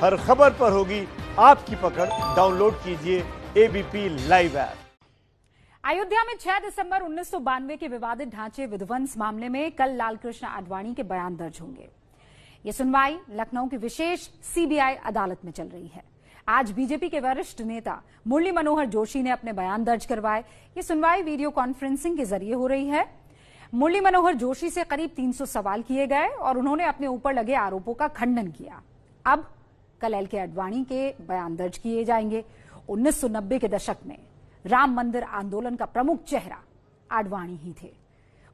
हर खबर पर होगी आपकी पकड़। डाउनलोड कीजिए एबीपी लाइव ऐप। अयोध्या में 6 दिसंबर 1992 के विवादित ढांचे विध्वंस मामले में कल लालकृष्ण आडवाणी के बयान दर्ज होंगे। ये सुनवाई लखनऊ की विशेष सीबीआई अदालत में चल रही है। आज बीजेपी के वरिष्ठ नेता मुरली मनोहर जोशी ने अपने बयान दर्ज करवाए। ये सुनवाई वीडियो कॉन्फ्रेंसिंग के जरिए हो रही है। मुरली मनोहर जोशी से करीब 300 सवाल किए गए और उन्होंने अपने ऊपर लगे आरोपों का खंडन किया। अब कल एल के आडवाणी के बयान दर्ज किए जाएंगे। 1990 के दशक में राम मंदिर आंदोलन का प्रमुख चेहरा आडवाणी ही थे।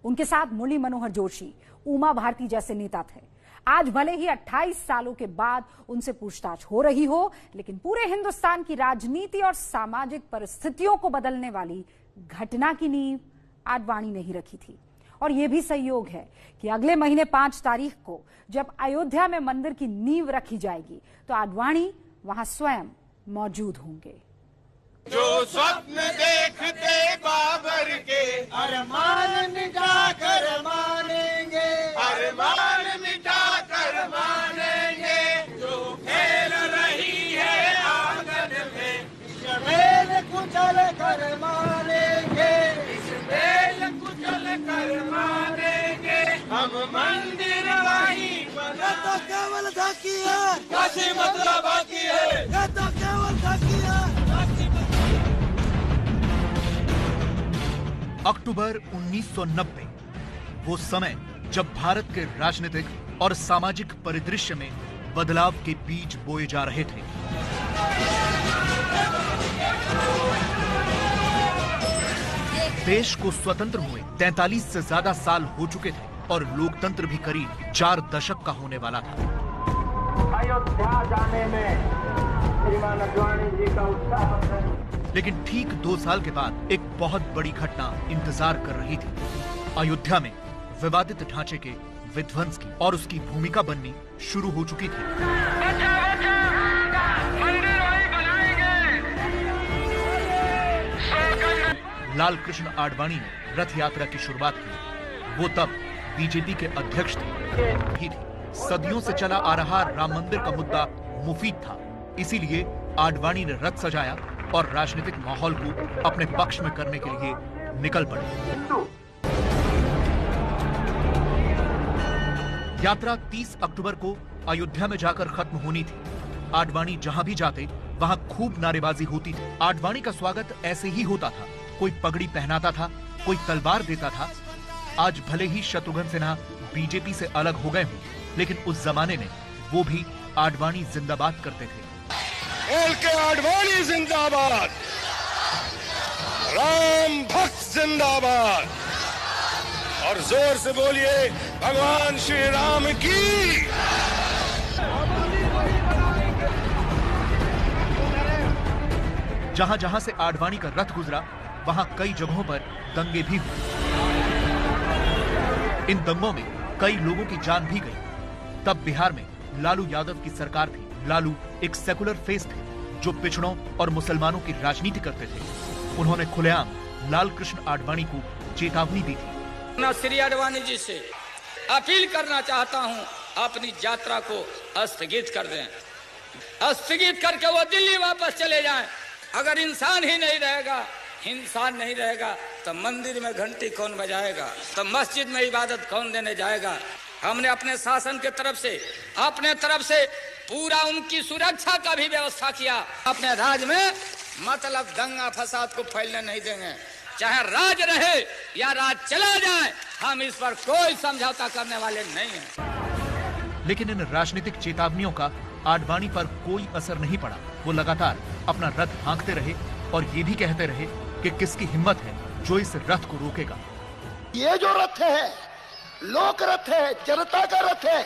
उनके साथ मुरली मनोहर जोशी, उमा भारती जैसे नेता थे। आज भले ही 28 सालों के बाद उनसे पूछताछ हो रही हो, लेकिन पूरे हिंदुस्तान की राजनीति और सामाजिक परिस्थितियों को बदलने वाली घटना की नींव आडवाणी ने ही रखी थी। और यह भी संयोग है कि अगले महीने 5 तारीख को जब अयोध्या में मंदिर की नींव रखी जाएगी तो आडवाणी वहां स्वयं मौजूद होंगे। जो स्वप्न देखते बाबर के अरमान मिटा कर मानेंगे, अरमान मिटा कर मानेंगे। जो खेल रही है आंगन में जमेल कुचल कर मानेंगे, इस बेल कुचल कर मानेंगे। हम मंदिर वही बना तो केवल झांकी है, काशी मतलब बाकी है। ये तो केवल झांकी है। अक्टूबर 1990 वो समय जब भारत के राजनीतिक और सामाजिक परिदृश्य में बदलाव के बीज बोए जा रहे थे। देश को स्वतंत्र हुए 43 से ज्यादा साल हो चुके थे और लोकतंत्र भी करीब 4 दशक का होने वाला था। अयोध्या जाने में श्रीमान आडवाणी जी का उत्साह, लेकिन ठीक 2 साल के बाद एक बहुत बड़ी घटना इंतजार कर रही थी। अयोध्या में विवादित ढांचे के विध्वंस की और उसकी भूमिका बननी शुरू हो चुकी थी। लालकृष्ण आडवाणी ने रथ यात्रा की शुरुआत की। वो तब बीजेपी के अध्यक्ष थे। सदियों से चला आ रहा राम मंदिर का मुद्दा मुफीद था, इसीलिए आडवाणी ने रथ सजाया और राजनीतिक माहौल को अपने पक्ष में करने के लिए निकल पड़े। यात्रा 30 अक्टूबर को अयोध्या में जाकर खत्म होनी थी। आडवाणी जहां भी जाते वहां खूब नारेबाजी होती थी। आडवाणी का स्वागत ऐसे ही होता था। कोई पगड़ी पहनाता था, कोई तलवार देता था। आज भले ही शत्रुघ्न सिन्हा बीजेपी से अलग हो गए हों, लेकिन उस जमाने में वो भी आडवाणी जिंदाबाद करते थे। एल के आडवाणी जिंदाबाद, राम भक्त जिंदाबाद, और जोर से बोलिए भगवान श्री राम की। जहां जहां से आडवाणी का रथ गुजरा वहां कई जगहों पर दंगे भी हुए। इन दंगों में कई लोगों की जान भी गई। तब बिहार में लालू यादव की सरकार थी। लालू एक सेकुलर फेस थे जो पिछड़ों और मुसलमानों की राजनीति करते थे। उन्होंने खुलेआम लालकृष्ण आडवाणी को चेतावनी दी थी। मैं श्री आडवाणी जी से अपील करना चाहता हूं, अपनी यात्रा को स्थगित कर दें। स्थगित करके वो दिल्ली वापस चले जाएं। अगर इंसान ही नहीं रहेगा, इंसान नहीं रहेगा, तो मंदिर में घंटी कौन बजाएगा, तो मस्जिद में इबादत कौन देने जाएगा। हमने अपने शासन के तरफ से, अपने तरफ से पूरा उनकी सुरक्षा का भी व्यवस्था किया। अपने राज में मतलब दंगा फसाद को फैलने नहीं देंगे। चाहे राज रहे या राज चला जाए, हम इस पर कोई समझौता करने वाले नहीं हैं। लेकिन इन राजनीतिक चेतावनियों का आडवाणी पर कोई असर नहीं पड़ा। वो लगातार अपना रथ हाँकते रहे और ये भी कहते रहे कि किसकी हिम्मत है जो इस रथ को रोकेगा। ये जो रथ है लोक रथ है, जनता का रथ है,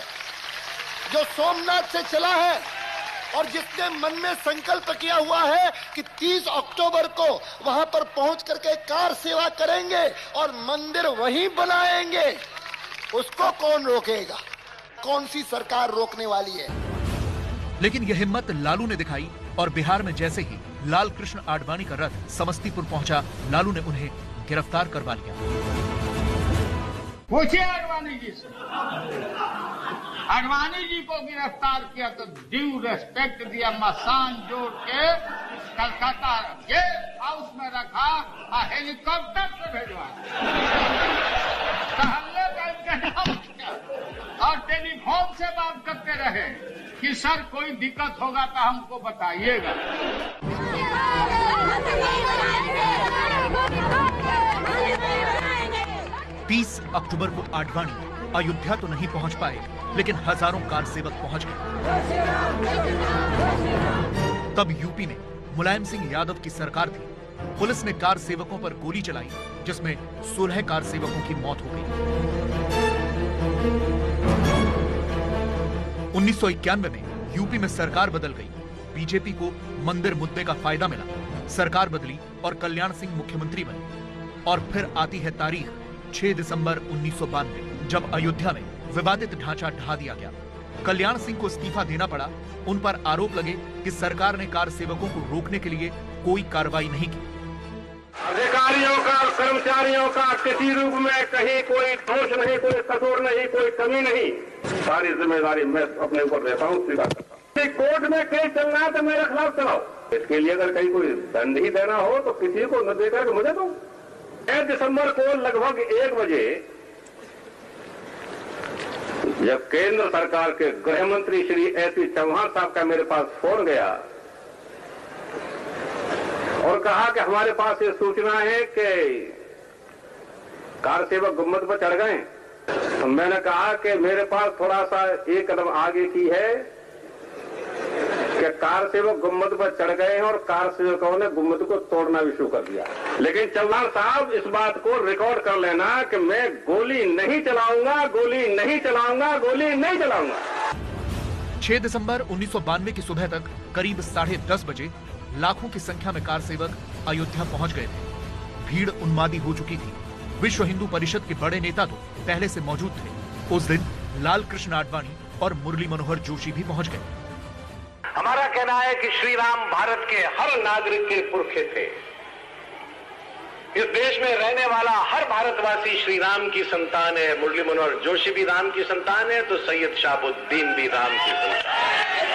जो सोमनाथ से चला है और जिसने मन में संकल्प किया हुआ है कि 30 अक्टूबर को वहां पर पहुंच करके कार सेवा करेंगे और मंदिर वहीं बनाएंगे, उसको कौन रोकेगा? कौन सी सरकार रोकने वाली है? लेकिन यह हिम्मत लालू ने दिखाई और बिहार में जैसे ही लालकृष्ण आडवाणी का रथ समस्तीपुर पहुंचा, लालू ने उन्हें गिरफ्तार करवा लिया। पूछिए आडवाणी जी से। आडवाणी जी को गिरफ्तार किया तो ड्यू रेस्पेक्ट दिया, मसान जोड़ के कलकत्ता गेस्ट हाउस में रखा और हेलीकॉप्टर से भेजवा टहलने का इंतजाम किया और टेलीफोन से बात करते रहे कि सर कोई दिक्कत होगा तो हमको बताइएगा। 30 अक्टूबर को आडवाणी अयोध्या तो नहीं पहुंच पाए, लेकिन हजारों कार सेवक पहुंच गए। तब यूपी में मुलायम सिंह यादव की सरकार थी। पुलिस ने कार सेवकों पर गोली चलाई, जिसमें 16 कार सेवकों की मौत हो गई। 1991 में यूपी में सरकार बदल गई। बीजेपी को मंदिर मुद्दे का फायदा मिला, सरकार बदली और कल्याण सिंह मुख्यमंत्री बने। और फिर आती है तारीख 6 दिसंबर 1992, जब अयोध्या में विवादित ढांचा ढा दिया गया। कल्याण सिंह को इस्तीफा देना पड़ा। उन पर आरोप लगे कि सरकार ने कार सेवकों को रोकने के लिए कोई कार्रवाई नहीं की। अधिकारियों का, कर्मचारियों का किसी रूप में कहीं कोई दोष नहीं, कोई कसूर नहीं, कोई कमी नहीं। सारी जिम्मेदारी मैं अपने ऊपर लेता हूँ, स्वीकार करता हूँ। कोर्ट में केस चलना है तो मेरे खिलाफ चलाओ। इसके लिए अगर कहीं कोई दंड ही देना हो तो किसी को न देकर के मुझे दो। 6 दिसंबर को लगभग 1 बजे जब केंद्र सरकार के गृह मंत्री श्री एसी चौहान साहब का मेरे पास फोन गया और कहा कि हमारे पास ये सूचना है कि कार सेवक गुम्बद पर चढ़ गए, तो मैंने कहा कि मेरे पास थोड़ा सा एक कदम आगे की है कि कार सेवक गुम्बद पर चढ़ गए हैं और कार सेवकों ने गुम्बद को तोड़ना भी शुरू कर दिया। लेकिन चौहान साहब इस बात को रिकॉर्ड कर लेना कि मैं गोली नहीं चलाऊंगा, गोली नहीं चलाऊंगा, गोली नहीं चलाऊंगा। 6 दिसंबर 1992 की सुबह तक करीब 10:30 बजे लाखों की संख्या में कार सेवक अयोध्या पहुंच गए थे। भीड़ उन्मादी हो चुकी थी। विश्व हिंदू परिषद के बड़े नेता तो पहले से मौजूद थे। उस दिन लाल कृष्ण आडवाणी और मुरली मनोहर जोशी भी पहुंच गए। हमारा कहना है कि श्री राम भारत के हर नागरिक के पुरखे थे। इस देश में रहने वाला हर भारतवासी श्री राम की संतान है। मुरली मनोहर जोशी भी राम की संतान है तो सैयद शहाबुद्दीन भी राम की संतान है।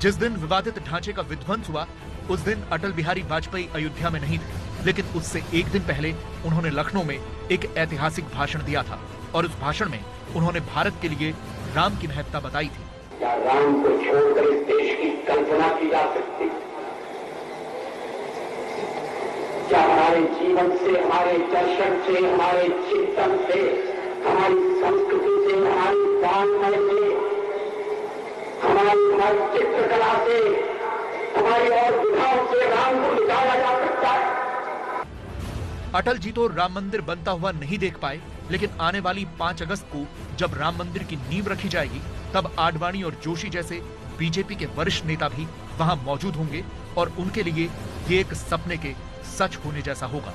जिस दिन विवादित ढांचे का विध्वंस हुआ, उस दिन अटल बिहारी वाजपेयी अयोध्या में नहीं थे, लेकिन उससे एक दिन पहले उन्होंने लखनऊ में एक ऐतिहासिक भाषण दिया था और उस भाषण में उन्होंने भारत के लिए राम की महत्ता बताई थी। क्या राम को छोड़कर इस देश की कल्पना की जा सकती? क्या हमारे जीवन से, हमारे दर्शन से, हमारे चिंतन से, हमारी संस्कृति से, हमारी वाङ्मय से, हमारी चित्रकला से, हमारी और विधाओं से राम को मिटाया जा सकता है? अटल जी तो राम मंदिर बनता हुआ नहीं देख पाए, लेकिन आने वाली 5 अगस्त को जब राम मंदिर की नींव रखी जाएगी, तब आडवाणी और जोशी जैसे बीजेपी के वरिष्ठ नेता भी वहां मौजूद होंगे और उनके लिए ये एक सपने के सच होने जैसा होगा।